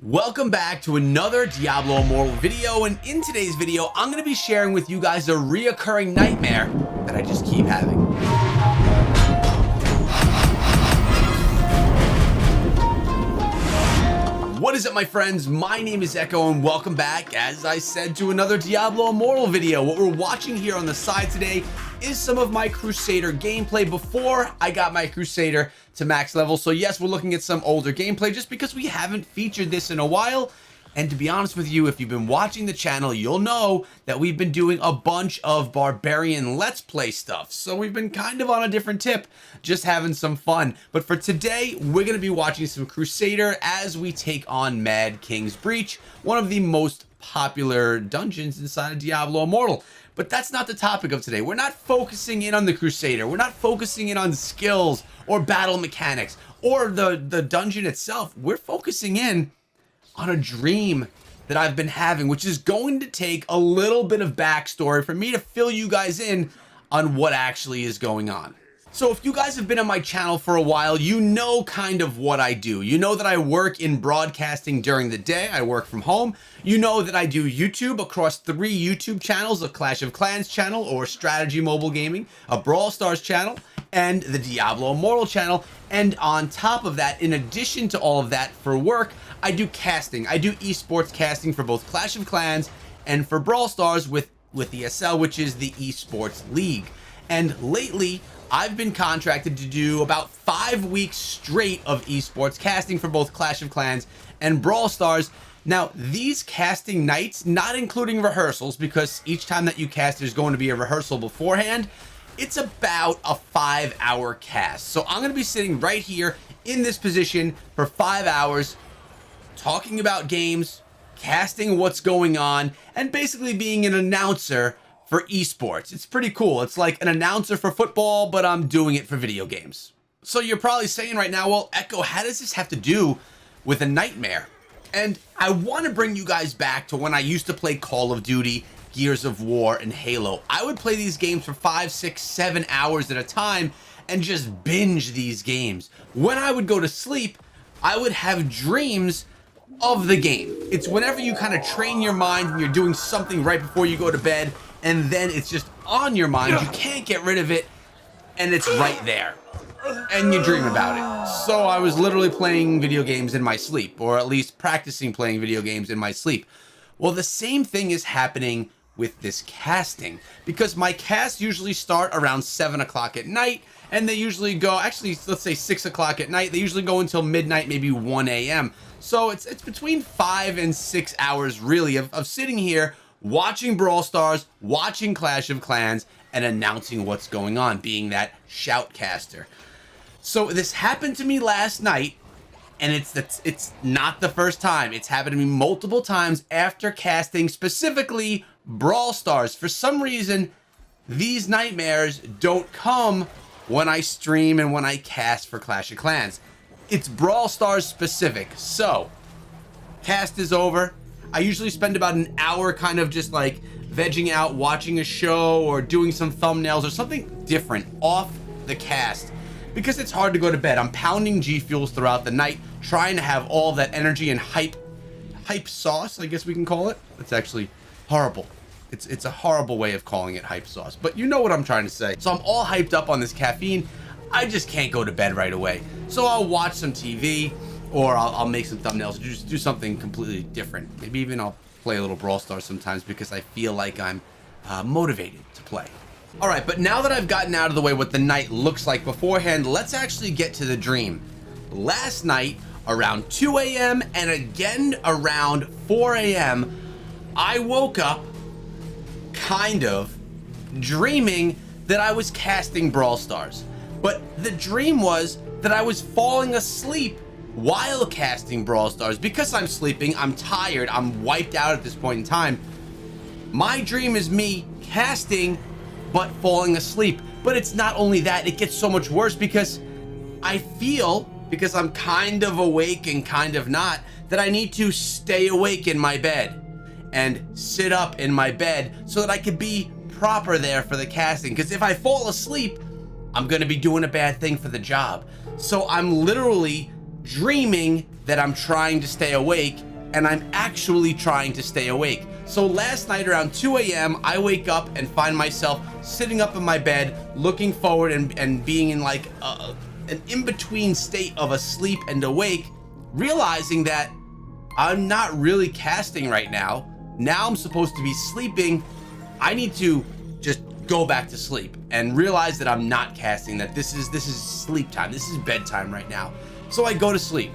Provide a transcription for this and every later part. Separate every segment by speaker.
Speaker 1: Welcome back to another Diablo Immortal video, and in today's video I'm going to be sharing with you guys a reoccurring nightmare that I just keep having. What is up, my friends? My name is Echo and welcome back, as I said, to another Diablo Immortal video. What we're watching here on the side today is some of my Crusader gameplay before I got my Crusader to max level. So yes, we're looking at some older gameplay just because we haven't featured this in a while. And to be honest with you, if you've been watching the channel, you'll know that we've been doing a bunch of Barbarian Let's Play stuff. So we've been kind of on a different tip, just having some fun. But for today, we're going to be watching some Crusader as we take on Mad King's Breach, one of the most popular dungeons inside of Diablo Immortal. But that's not the topic of today. We're not focusing in on the Crusader. We're not focusing in on skills or battle mechanics or the dungeon itself. We're focusing in on a dream that I've been having, which is going to take a little bit of backstory for me to fill you guys in on what actually is going on. So if you guys have been on my channel for a while, you know kind of what I do. You know that I work in broadcasting during the day. I work from home. You know that I do YouTube across 3 YouTube channels, a Clash of Clans channel or Strategy Mobile Gaming, a Brawl Stars channel, and the Diablo Immortal channel. And on top of that, in addition to all of that for work, I do casting. I do esports casting for both Clash of Clans and for Brawl Stars with ESL, which is the esports league. And lately, I've been contracted to do about 5 weeks straight of esports casting for both Clash of Clans and Brawl Stars. Now, these casting nights, not including rehearsals, because each time that you cast, there's going to be a rehearsal beforehand, it's about a 5-hour cast. So I'm going to be sitting right here in this position for 5 hours, talking about games, casting what's going on, and basically being an announcer for esports. It's pretty cool. It's like an announcer for football, but I'm doing it for video games. So you're probably saying right now, well, Echo, how does this have to do with a nightmare? And I want to bring you guys back to when I used to play Call of Duty, Gears of War, and Halo. I would play these games for 5, 6, 7 hours at a time and just binge these games. When I would go to sleep, I would have dreams of the game. It's whenever you kind of train your mind and you're doing something right before you go to bed, and then it's just on your mind, you can't get rid of it, and it's right there, and you dream about it. So I was literally playing video games in my sleep, or at least practicing playing video games in my sleep. Well, the same thing is happening with this casting, because my casts usually start around 7 o'clock at night, and they usually go, actually, let's say 6 o'clock at night. They usually go until midnight, maybe 1 a.m. So it's between 5 and 6 hours, really, of sitting here watching Brawl Stars, watching Clash of Clans, and announcing what's going on, being that shoutcaster. So this happened to me last night, and it's not the first time. It's happened to me multiple times after casting, specifically Brawl Stars. For some reason, these nightmares don't come when I stream and when I cast for Clash of Clans. It's Brawl Stars specific. So, cast is over. I usually spend about an hour kind of just like vegging out, watching a show or doing some thumbnails or something different off the cast, because it's hard to go to bed. I'm pounding G Fuels throughout the night, trying to have all that energy and hype sauce, I guess we can call it. It's actually horrible. It's a horrible way of calling it hype sauce, but you know what I'm trying to say. So I'm all hyped up on this caffeine. I just can't go to bed right away. So I'll watch some TV, or I'll make some thumbnails, or just do something completely different. Maybe even I'll play a little Brawl Stars sometimes because I feel like I'm motivated to play. All right, but now that I've gotten out of the way what the night looks like beforehand, let's actually get to the dream. Last night, around 2 a.m. and again around 4 a.m., I woke up kind of dreaming that I was casting Brawl Stars. But the dream was that I was falling asleep while casting Brawl Stars. Because I'm sleeping, I'm tired, I'm wiped out at this point in time. My dream is me casting but falling asleep. But it's not only that, it gets so much worse because I feel, because I'm kind of awake and kind of not, that I need to stay awake in my bed and sit up in my bed so that I could be proper there for the casting. Because if I fall asleep, I'm going to be doing a bad thing for the job. So I'm literally dreaming that I'm trying to stay awake and I'm actually trying to stay awake. So last night around 2 a.m., I wake up and find myself sitting up in my bed, looking forward and being in like an in-between state of asleep and awake, realizing that I'm not really casting right now. Now I'm supposed to be sleeping. I need to just go back to sleep and realize that I'm not casting, that this is sleep time. This is bedtime right now. So I go to sleep.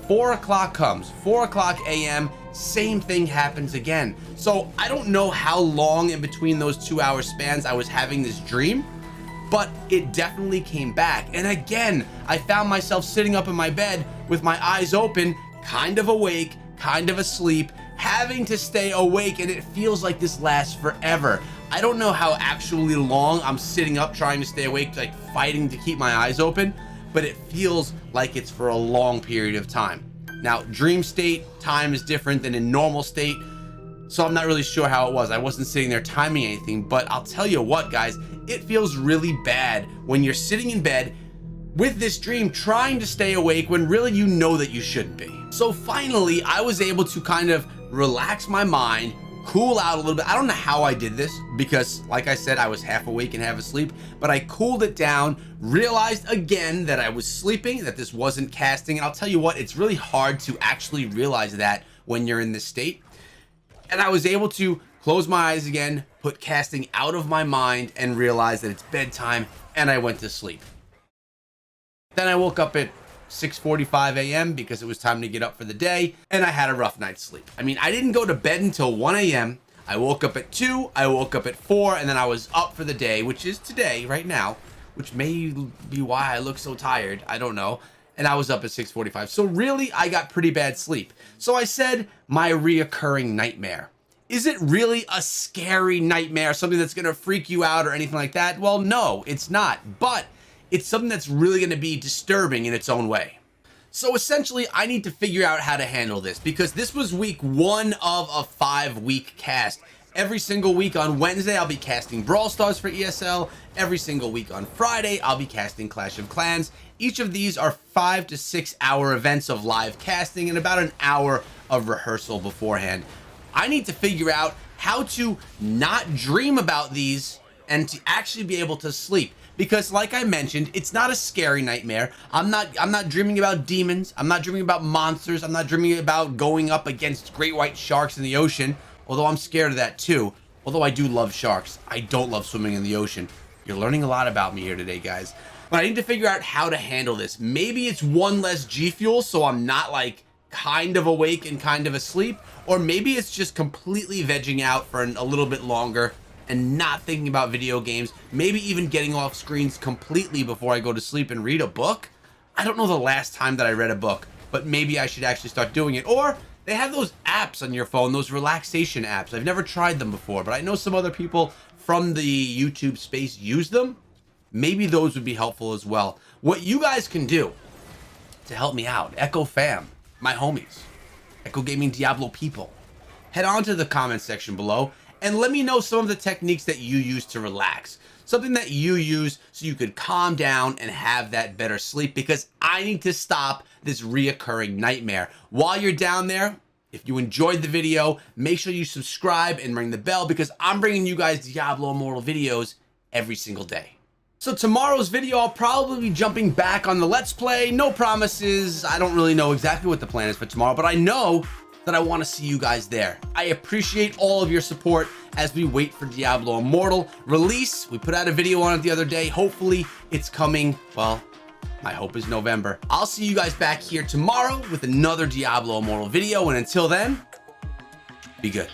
Speaker 1: 4 o'clock comes, 4 o'clock a.m., same thing happens again. So I don't know how long in between those 2-hour spans I was having this dream, but it definitely came back. And again, I found myself sitting up in my bed with my eyes open, kind of awake, kind of asleep, having to stay awake, and it feels like this lasts forever. I don't know how actually long I'm sitting up trying to stay awake, like fighting to keep my eyes open, but it feels like it's for a long period of time. Now, dream state time is different than in normal state, so I'm not really sure how it was. I wasn't sitting there timing anything, but I'll tell you what, guys, it feels really bad when you're sitting in bed with this dream trying to stay awake when really you know that you shouldn't be. So finally, I was able to kind of relax my mind, cool out a little bit. I don't know how I did this because, like I said, I was half awake and half asleep, but I cooled it down, realized again that I was sleeping, that this wasn't casting. And I'll tell you what, it's really hard to actually realize that when you're in this state. And I was able to close my eyes again, put casting out of my mind, and realize that it's bedtime, and I went to sleep. Then I woke up at 6:45 a.m. because it was time to get up for the day, and I had a rough night's sleep. I mean, I didn't go to bed until 1 a.m. I woke up at 2, I woke up at 4, and then I was up for the day, which is today, right now, which may be why I look so tired. I don't know. And I was up at 6:45. So really, I got pretty bad sleep. So I said, my reoccurring nightmare. Is it really a scary nightmare, something that's going to freak you out or anything like that? Well, no, it's not. But it's something that's really going to be disturbing in its own way. So essentially, I need to figure out how to handle this because this was week 1 of a 5-week cast. Every single week on Wednesday, I'll be casting Brawl Stars for ESL. Every single week on Friday, I'll be casting Clash of Clans. Each of these are 5 to 6 hour events of live casting and about an hour of rehearsal beforehand. I need to figure out how to not dream about these and to actually be able to sleep. Because like I mentioned, it's not a scary nightmare. I'm not dreaming about demons. I'm not dreaming about monsters. I'm not dreaming about going up against great white sharks in the ocean. Although I'm scared of that too. Although I do love sharks. I don't love swimming in the ocean. You're learning a lot about me here today, guys. But I need to figure out how to handle this. Maybe it's 1 less G Fuel, so I'm not like kind of awake and kind of asleep. Or maybe it's just completely vegging out for a little bit longer and not thinking about video games, maybe even getting off screens completely before I go to sleep and read a book. I don't know the last time that I read a book, but maybe I should actually start doing it. Or they have those apps on your phone, those relaxation apps. I've never tried them before, but I know some other people from the YouTube space use them. Maybe those would be helpful as well. What you guys can do to help me out, Echo fam, my homies, Echo Gaming Diablo people, head on to the comment section below and let me know some of the techniques that you use to relax. Something that you use so you could calm down and have that better sleep, because I need to stop this reoccurring nightmare. While you're down there, if you enjoyed the video, make sure you subscribe and ring the bell, because I'm bringing you guys Diablo Immortal videos every single day. So tomorrow's video, I'll probably be jumping back on the Let's Play. No promises. I don't really know exactly what the plan is for tomorrow, but I know that I want to see you guys there. I appreciate all of your support as we wait for Diablo Immortal release. We put out a video on it the other day. Hopefully it's coming, well, my hope is November. I'll see you guys back here tomorrow with another Diablo Immortal video, and until then, be good.